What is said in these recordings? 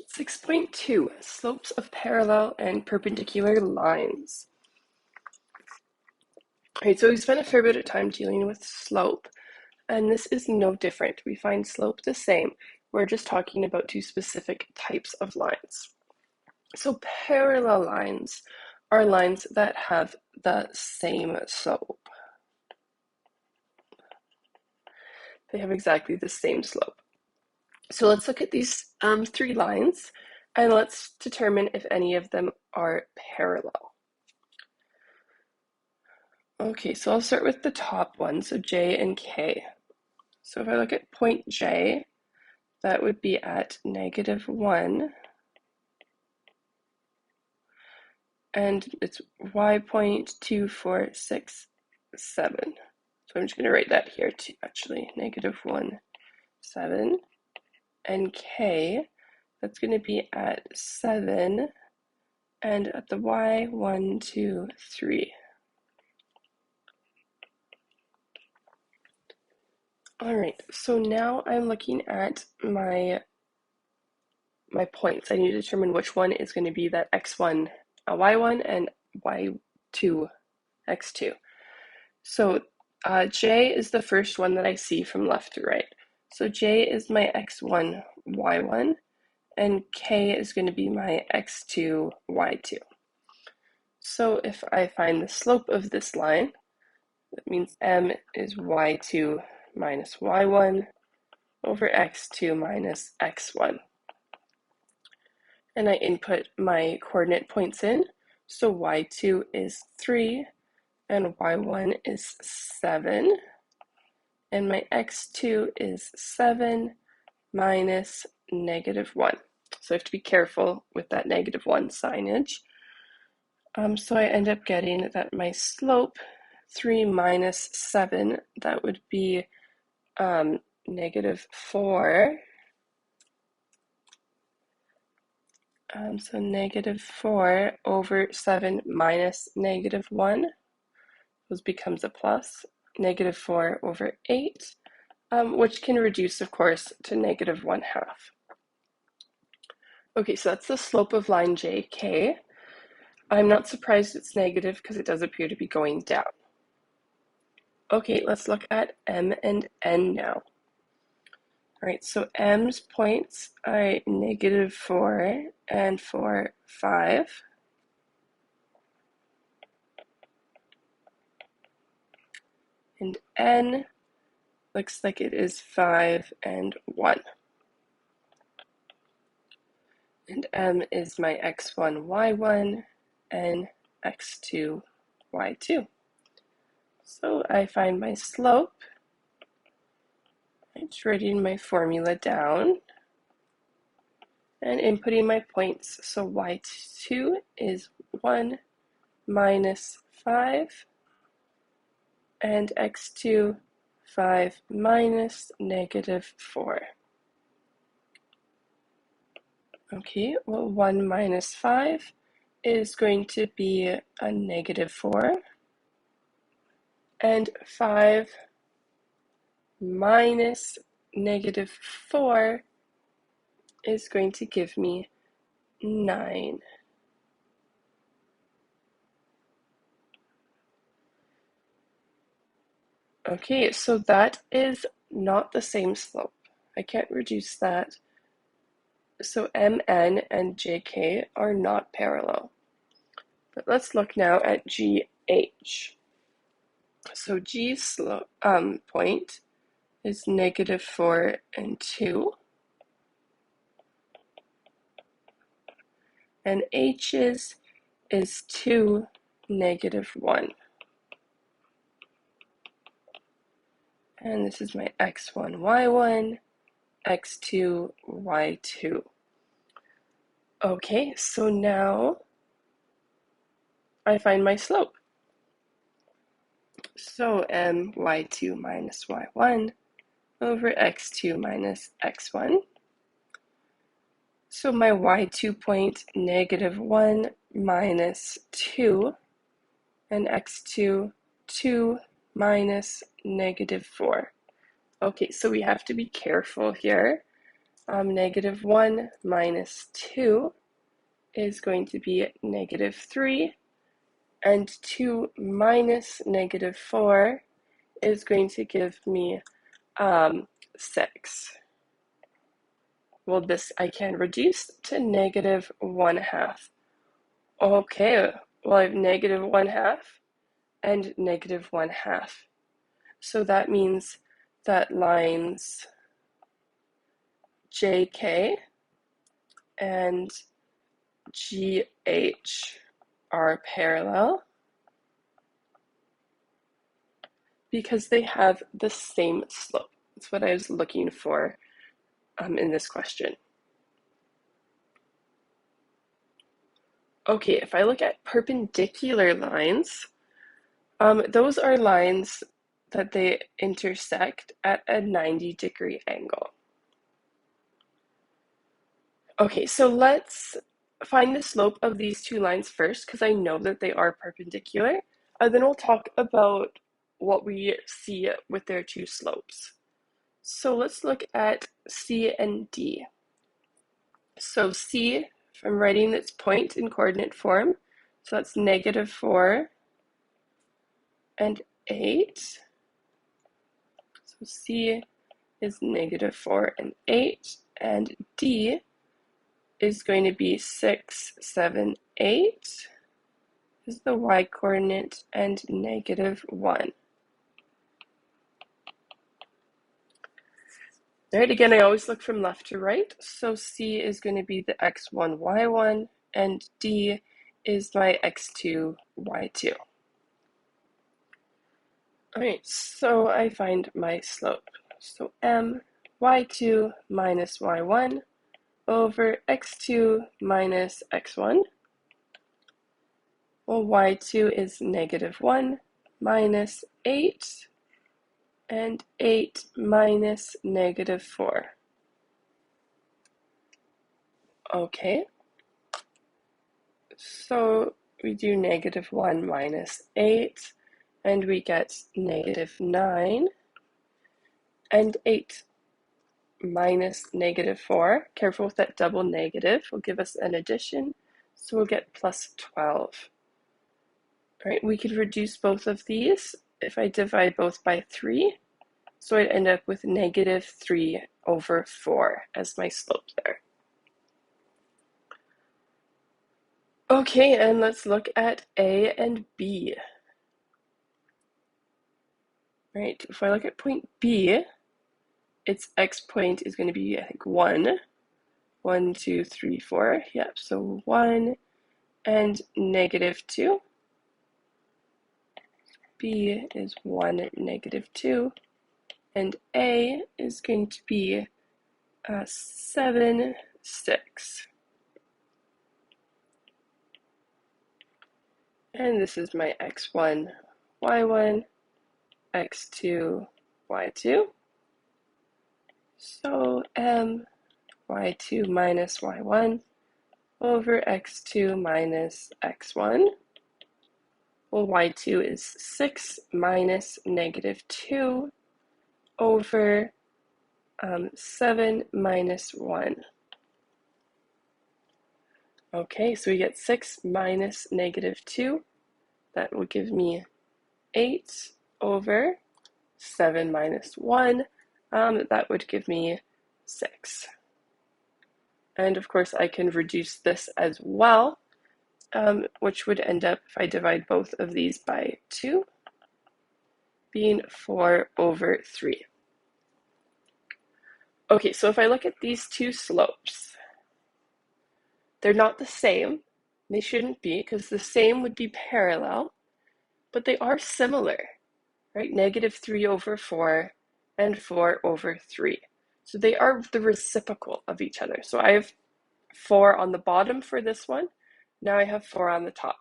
6.2 Slopes of parallel and perpendicular lines. Alright, so we spent a fair bit of time dealing with slope, and this is no different. We find slope the same. We're just talking about two specific types of lines. So parallel lines are lines that have the same slope. They have exactly the same slope. So let's look at these three lines and let's determine if any of them are parallel. Okay, so I'll start with the top one, so J and K. So if I look at point J, that would be at -1, and it's y.2467. So I'm just going to write that here too, actually, -1, 7, and K, that's going to be at 7, and at the y, 1, 2, 3. All right, so now I'm looking at my points. I need to determine which one is going to be that x1, y1, and y2, x2. So J is the first one that I see from left to right. So J is my x1, y1, and K is going to be my x2, y2. So if I find the slope of this line, that means M is y2 minus y1 over x2 minus x1. And I input my coordinate points in. So y2 is 3 and y1 is 7. And my x2 is 7 minus -1. So I have to be careful with that -1 signage. So I end up getting that my slope, 3 minus 7, that would be -4. So -4 over 7 minus -1, this becomes a plus, -4 over 8, which can reduce, of course, to -1/2. Okay, so that's the slope of line JK. I'm not surprised it's negative because it does appear to be going down. Okay, let's look at M and N now. All right, so M's points are -4 and 4, 5. And N looks like it is 5 and 1. And M is my x1, y1, and x2, y2. So I find my slope. I'm just writing my formula down and inputting my points. So y2 is 1 minus 5, and x2, 5 minus -4. Okay, well, 1 minus 5 is going to be a -4, and 5 minus -4 is going to give me 9. Okay, so that is not the same slope. I can't reduce that. So MN and JK are not parallel. But let's look now at GH. So G's point is -4 and 2. And H's is 2, -1. And this is my x1, y1, x2, y2. Okay, so now I find my slope. So m y2 minus y1 over x2 minus x1. So my y2 point, -1 minus 2, and x2, 2 minus -4. Okay, so we have to be careful here. -1 minus 2 is going to be -3, and 2 minus -4 is going to give me 6. Well, this I can reduce to -1/2. Okay, well, I have -1/2 and -1/2. So that means that lines JK and GH are parallel because they have the same slope. That's what I was looking for in this question. Okay, if I look at perpendicular lines, those are lines that they intersect at a 90-degree angle. Okay, so let's find the slope of these two lines first because I know that they are perpendicular. And then we'll talk about what we see with their two slopes. So let's look at C and D. So C, if I'm writing its point in coordinate form, so that's -4 and 8. So C is -4 and 8, and D is going to be 6, 7, 8 is the y coordinate, and -1. All right, again, I always look from left to right. So C is going to be the x1, y1, and D is my x2, y2. All right, so I find my slope. So m y2 minus y1 over x2 minus x1. Well, y2 is -1 minus 8, and 8 minus -4. Okay, so we do -1 minus 8, and we get -9, and 8 minus -4. Careful with that double negative, will give us an addition, so we'll get +12. All right, we could reduce both of these if I divide both by 3. So I'd end up with -3/4 as my slope there. Okay, and let's look at A and B. Right, if I look at point B, its x point is going to be, I think, 1. 1, 2, 3, 4. Yep, so 1 and -2. B is 1, -2. And A is going to be 7, 6. And this is my x1, y1, x2, y2. So m y2 minus y1 over x2 minus x1. Well, y2 is 6 minus -2 over 7 minus 1. Okay, so we get 6 minus -2. That will give me 8 over 7 minus 1. That would give me 6. And of course, I can reduce this as well, which would end up, if I divide both of these by 2, being 4/3. Okay, so if I look at these two slopes, they're not the same. They shouldn't be, because the same would be parallel, but they are similar, right? -3/4 and 4/3. So they are the reciprocal of each other. So I have 4 on the bottom for this one. Now I have 4 on the top.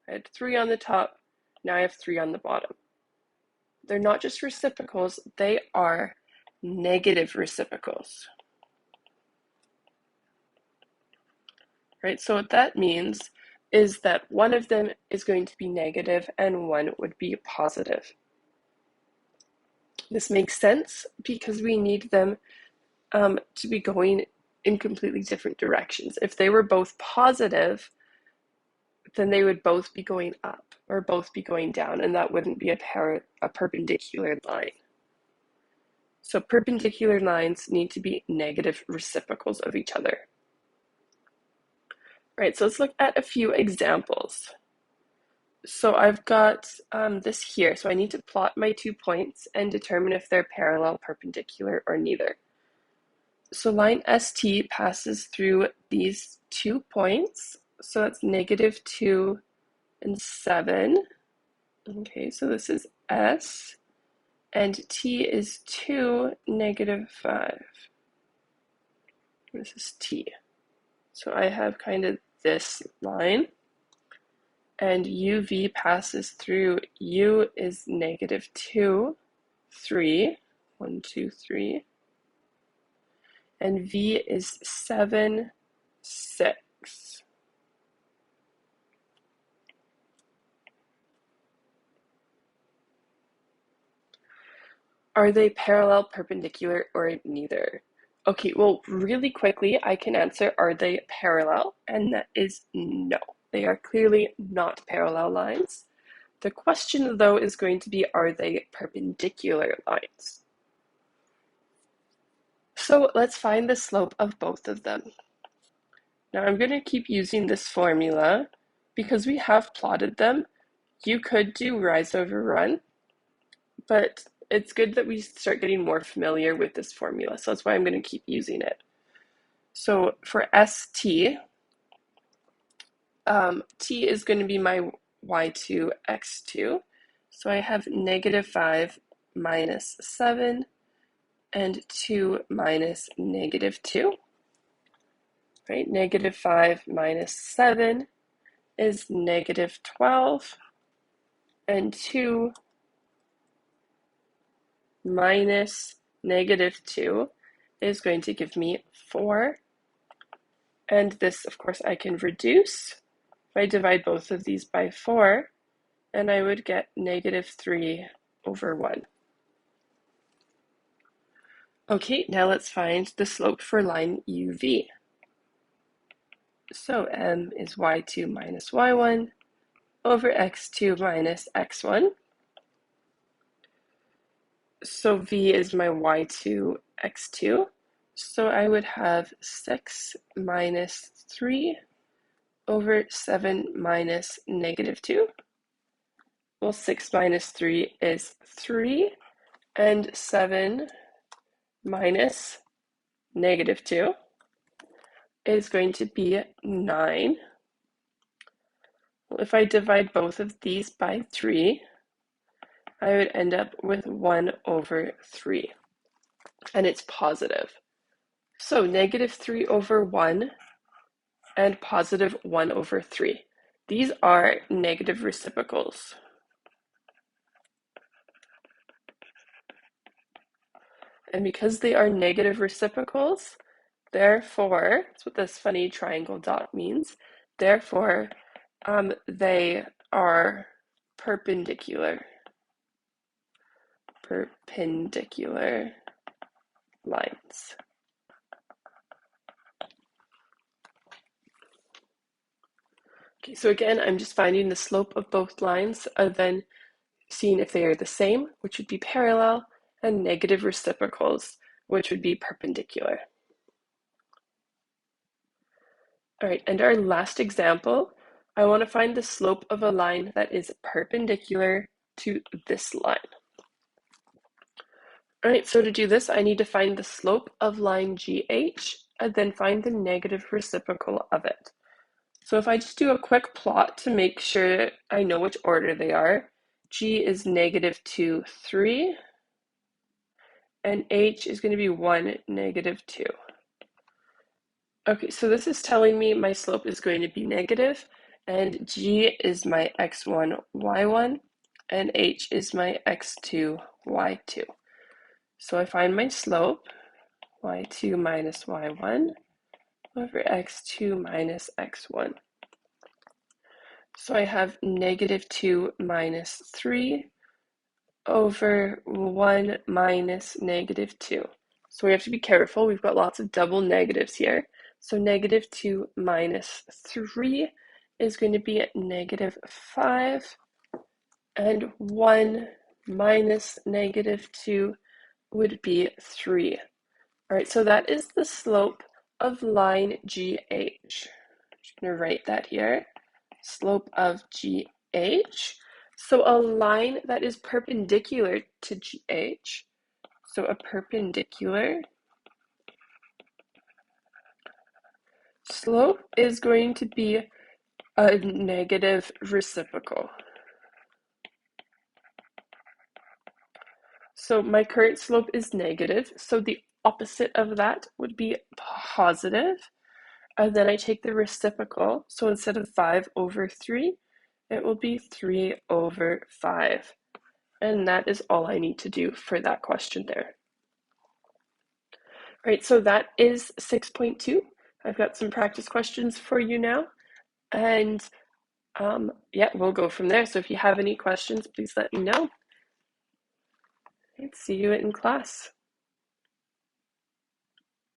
I had 3 on the top. Now I have 3 on the bottom. They're not just reciprocals, they are negative reciprocals. Right, so what that means is that one of them is going to be negative and one would be positive. This makes sense because we need them to be going in completely different directions. If they were both positive, then they would both be going up or both be going down, and that wouldn't be a perpendicular line. So perpendicular lines need to be negative reciprocals of each other. All right, so let's look at a few examples. So I've got this here, so I need to plot my 2 points and determine if they're parallel, perpendicular, or neither. So line ST passes through these 2 points, so that's -2 and 7. Okay, so this is S, and T is 2, -5. This is T. So I have kind of this line, and UV passes through, U is -2, 3, 1, 2, 3, and V is 7, 6. Are they parallel, perpendicular, or neither? Okay, well, really quickly, I can answer, are they parallel? And that is no. They are clearly not parallel lines. The question, though, is going to be, are they perpendicular lines? So let's find the slope of both of them. Now I'm going to keep using this formula because we have plotted them. You could do rise over run, but it's good that we start getting more familiar with this formula. So that's why I'm going to keep using it. So for ST, T is going to be my y2, x2. So I have -5 minus 7 and 2 minus -2. Right? -5 minus 7 is -12, and 2 minus -2 is going to give me 4. And this, of course, I can reduce. If I divide both of these by 4, and I would get -3 over 1. Okay, now let's find the slope for line UV. So M is y2 minus y1 over x2 minus x1. So V is my y2, x2. So I would have 6 minus 3 over 7 minus -2. Well, 6 minus 3 is 3, and 7 minus -2 is going to be 9. Well, if I divide both of these by 3, I would end up with 1 over 3, and it's positive. So -3 over 1 and positive 1 over 3. These are negative reciprocals. And because they are negative reciprocals, therefore, that's what this funny triangle dot means, therefore, they are perpendicular. Perpendicular lines. Okay, so again, I'm just finding the slope of both lines, then seeing if they are the same, which would be parallel, and negative reciprocals, which would be perpendicular. All right, and our last example, I want to find the slope of a line that is perpendicular to this line. All right, so to do this, I need to find the slope of line GH and then find the negative reciprocal of it. So if I just do a quick plot to make sure I know which order they are, G is -2, 3, and H is going to be 1, -2. Okay, so this is telling me my slope is going to be negative, and G is my x1, y1, and H is my x2, y2. So I find my slope, y2 minus y1 over x2 minus x1. So I have -2 minus 3 over 1 minus -2. So we have to be careful. We've got lots of double negatives here. So -2 minus 3 is going to be -5, and 1 minus -2 would be 3. All right, so that is the slope of line GH. I'm just going to write that here. Slope of GH. So a line that is perpendicular to GH. So a perpendicular slope is going to be a negative reciprocal. So my current slope is negative, so the opposite of that would be positive. And then I take the reciprocal, so instead of 5/3, it will be 3/5. And that is all I need to do for that question there. All right, so that is 6.2. I've got some practice questions for you now. And yeah, we'll go from there. So if you have any questions, please let me know. See you in class.